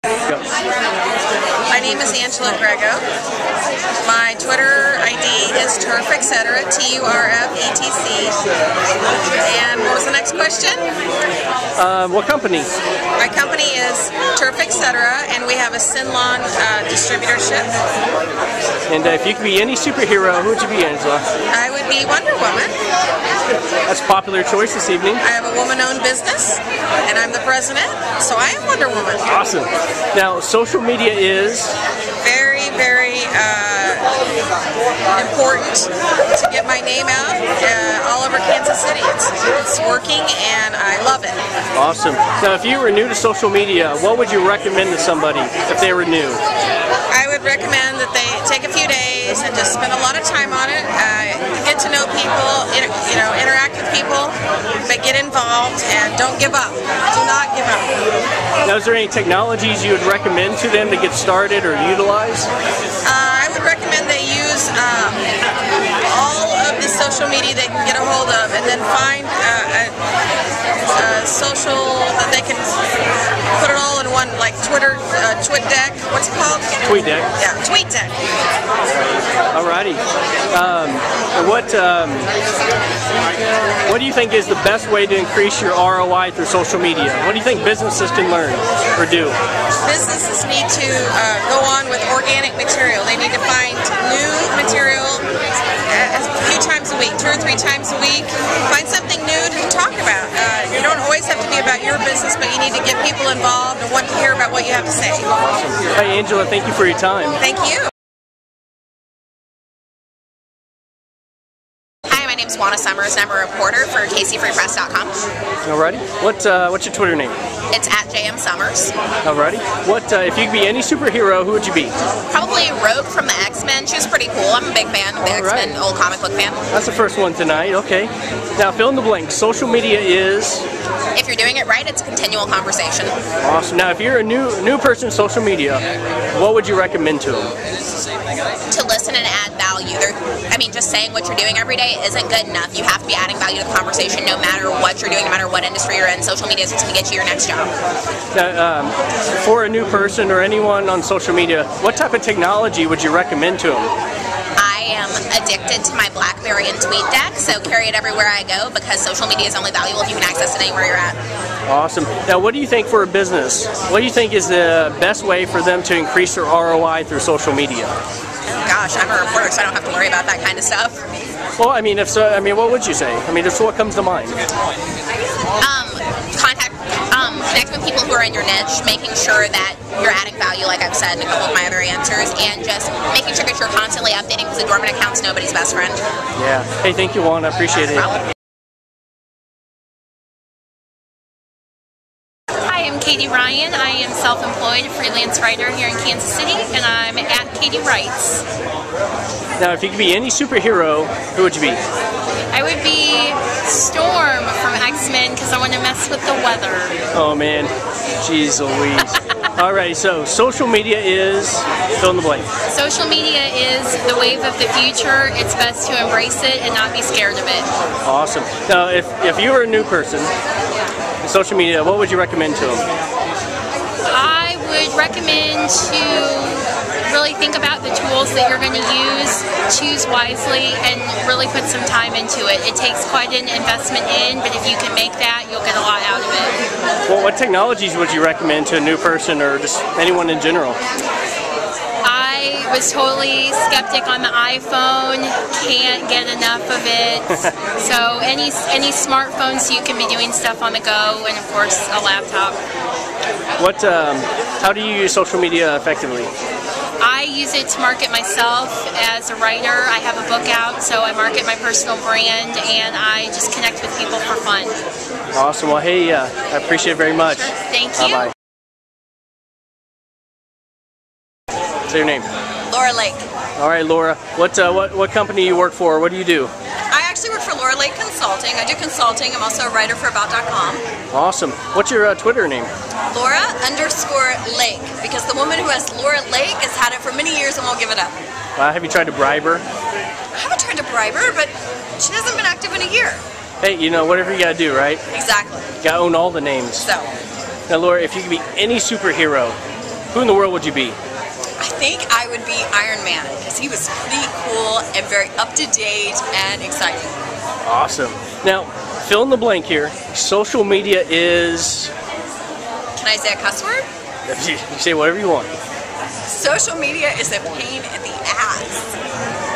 Go. My name is Angela Grego. My Twitter ID is Turf Etc. TURFETC. And what was the next question? What company? My company is Turf Etc. and we have a Sinlon distributorship. And if you could be any superhero, who would you be, Angela? I would be Wonder Woman. That's a popular choice this evening. I have a woman-owned business, and I'm the president, so I am Wonder Woman. Awesome. Now, social media is very, very important to get my name out all over Kansas City. It's working, and I love it. awesome. Now, if you were new to social media, what would you recommend to somebody if they were new? I would recommend that they take a few days and just spend a lot of time on it, get to know people, interact with people, but get involved and don't give up. Do not give up. Now, is there any technologies you would recommend to them to get started or utilize? I would recommend they use all of the social media they can get a hold of, and then find a social that they can put it all in one, like Twitter, TweetDeck. What's it called? TweetDeck. Yeah, TweetDeck. Alrighty. What do you think is the best way to increase your ROI through social media? What do you think businesses can learn or do? Businesses need to go on with organic material. They need to find new material a few times a week, 2 or 3 times a week. Find something new to talk about. You don't always have to be about your business, but you need to get people involved and want to hear about what you have to say. Awesome. Hey, Angela, thank you for your time. Thank you. My name's Juana Summers, and I'm a reporter for KCFreePress.com. Alrighty. What's your Twitter name? It's at JM Summers. Alrighty. If you could be any superhero, who would you be? Probably Rogue from the X-Men. She was pretty cool. I'm a big fan of the X-Men, old comic book fan. That's the first one tonight. Okay. Now, fill in the blanks. Social media is? If you're doing it right, it's a continual conversation. Awesome. Now, if you're a new person in social media, what would you recommend to them? To listen and add value. Just saying what you're doing every day isn't good enough. You have to be adding value to the conversation no matter what you're doing, no matter what industry you're in. Social media is what's going to get you your next job. Now, for a new person or anyone on social media, what type of technology would you recommend to them? I am addicted to my BlackBerry and TweetDeck, so carry it everywhere I go because social media is only valuable if you can access it anywhere you're at. Awesome. Now, what do you think for a business? What do you think is the best way for them to increase their ROI through social media? Oh gosh, I'm a reporter, so I don't have to worry about that kind of stuff. Well, if so, what would you say? Just what comes to mind. Connect with people who are in your niche, making sure that you're adding value, like I've said in a couple of my other answers, and just making sure that you're constantly updating because a dormant account's nobody's best friend. Yeah. Hey, thank you, Juan. I appreciate it. Hi, I'm Katie Ryan. I am self-employed freelance writer here in Kansas City, and I'm at Katie Writes. Now, if you could be any superhero, who would you be? I would be Storm from X-Men because I want to mess with the weather. Oh man, jeez Louise. Alright, so social media is fill in the blank. Social media is the wave of the future. It's best to embrace it and not be scared of it. Awesome. Now, if you were a new person in social media, what would you recommend to them? I would recommend to really think about the tools that you're going to use, choose wisely, and really put some time into it. It takes quite an investment in, but if you can make that, you'll get a lot out of it. Well, what technologies would you recommend to a new person or just anyone in general? I was totally skeptic on the iPhone, can't get enough of it. So any smartphones, you can be doing stuff on the go, and of course a laptop. How do you use social media effectively? I use it to market myself as a writer. I have a book out, so I market my personal brand, and I just connect with people for fun. Awesome. Well, hey, I appreciate it very much. Sure. Thank you. Bye-bye. Say your name. Laura Lake. All right, Laura. What company you work for? What do you do? I actually work for Laura Lake Consulting. I do consulting. I'm also a writer for About.com. Awesome. What's your Twitter name? Laura_Lake, because the woman who has Laura Lake has had it for many years and won't give it up. Have you tried to bribe her? I haven't tried to bribe her, but she hasn't been active in a year. Hey, whatever you gotta do, right? Exactly. You gotta own all the names. So. Now, Laura, if you could be any superhero, who in the world would you be? I think I would be Iron Man because he was pretty cool and very up to date and exciting. Awesome. Now, fill in the blank here. Social media is... Can I say a cuss word? You say whatever you want. Social media is a pain in the ass.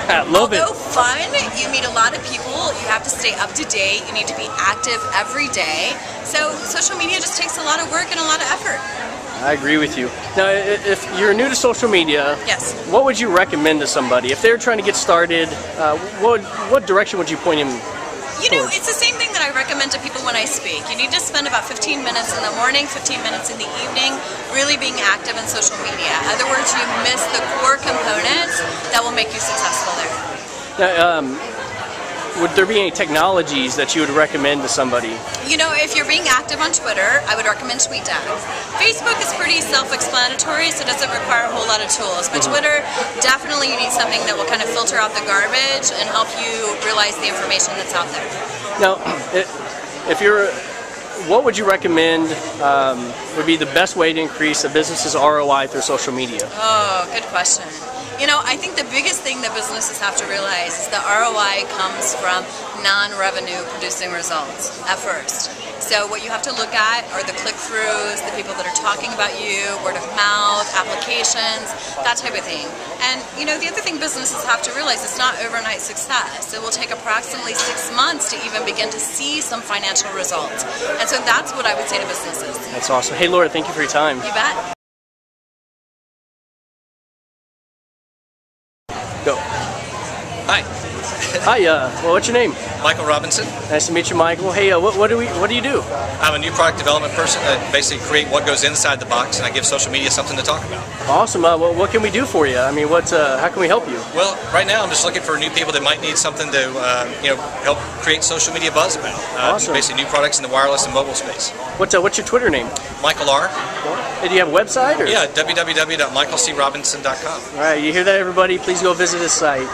I love it. Although fun, you meet a lot of people, you have to stay up to date, you need to be active every day. So social media just takes a lot of work and a lot of effort. I agree with you. Now, if you're new to social media, Yes. what would you recommend to somebody? If they're trying to get started, what direction would you point them? You know, it's the same thing that I recommend to people when I speak. You need to spend about 15 minutes in the morning, 15 minutes in the evening, really being active in social media. In other words, you miss the core components that will make you successful there. Now, would there be any technologies that you would recommend to somebody? You know, if you're being active on Twitter, I would recommend TweetDeck. Facebook is pretty self-explanatory, so it doesn't require a whole lot of tools. But Twitter, definitely you need something that will kind of filter out the garbage and help you realize the information that's out there. Now, what would you recommend would be the best way to increase a business's ROI through social media? Oh, good question. You know, I think the biggest thing that businesses have to realize is the ROI comes from non-revenue producing results at first. So what you have to look at are the click-throughs, the people that are talking about you, word of mouth, applications, that type of thing. And you know, the other thing businesses have to realize is not overnight success. It will take approximately 6 months to even begin to see some financial results. And so that's what I would say to businesses. That's awesome. Hey, Laura, thank you for your time. You bet. Go. Hi, Hi. Well, what's your name? Michael Robinson. Nice to meet you, Michael. Hey, what do you do? I'm a new product development person that basically create what goes inside the box, and I give social media something to talk about. Awesome. What can we do for you? I mean, how can we help you? Well, right now I'm just looking for new people that might need something to help create social media buzz about. Awesome. Basically, new products in the wireless and mobile space. What's your Twitter name? Michael R. Hey, do you have a website? Or? Yeah, www.michaelcrobinson.com. All right, you hear that, everybody? Please go visit his site.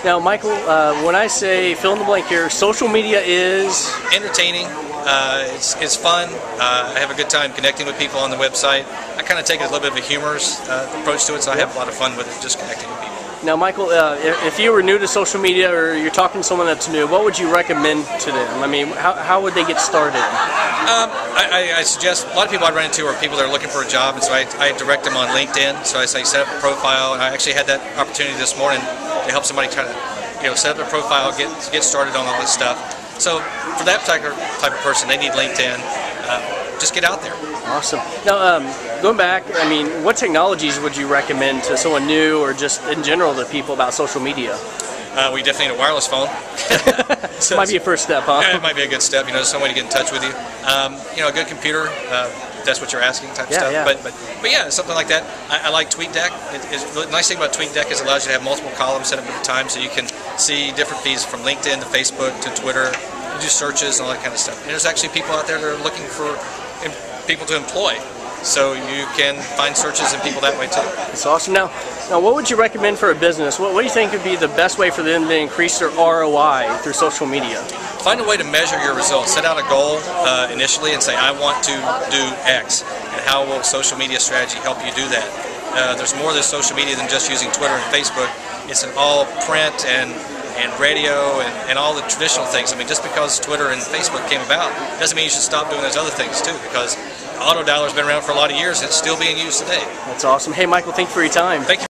Now, Michael, when I say fill in the blank here, social media is Entertaining. It's fun. I have a good time connecting with people on the website. I kind of take a little bit of a humorous approach to it, so I have a lot of fun with it, just connecting with people. Now, Michael, if you were new to social media or you're talking to someone that's new, what would you recommend to them? I mean, how would they get started? I suggest a lot of people I run into are people that are looking for a job, and so I direct them on LinkedIn. So I say set up a profile, and I actually had that opportunity this morning to help somebody try to set up their profile, get started on all this stuff. So for that type of person, they need LinkedIn. Just get out there. Awesome. Now, going back, I mean, what technologies would you recommend to someone new or just in general to people about social media? We definitely need a wireless phone. So might be a first step, huh? Yeah, it might be a good step. Some way to get in touch with you. A good computer. If that's what you're asking, type of stuff. Yeah. But yeah, something like that. I like TweetDeck. The nice thing about TweetDeck is it allows you to have multiple columns set up at a time, so you can see different feeds from LinkedIn to Facebook to Twitter. You do searches and all that kind of stuff. And there's actually people out there that are looking for people to employ. So you can find searches and people that way too. That's awesome. Now, what would you recommend for a business? What do you think would be the best way for them to increase their ROI through social media? Find a way to measure your results. Set out a goal initially and say, I want to do X. And how will social media strategy help you do that? There's more to social media than just using Twitter and Facebook. It's an all print and radio and all the traditional things. I mean, just because Twitter and Facebook came about doesn't mean you should stop doing those other things too, because auto dialer's been around for a lot of years and it's still being used today. That's awesome. Hey, Michael, thank you for your time. Thank you.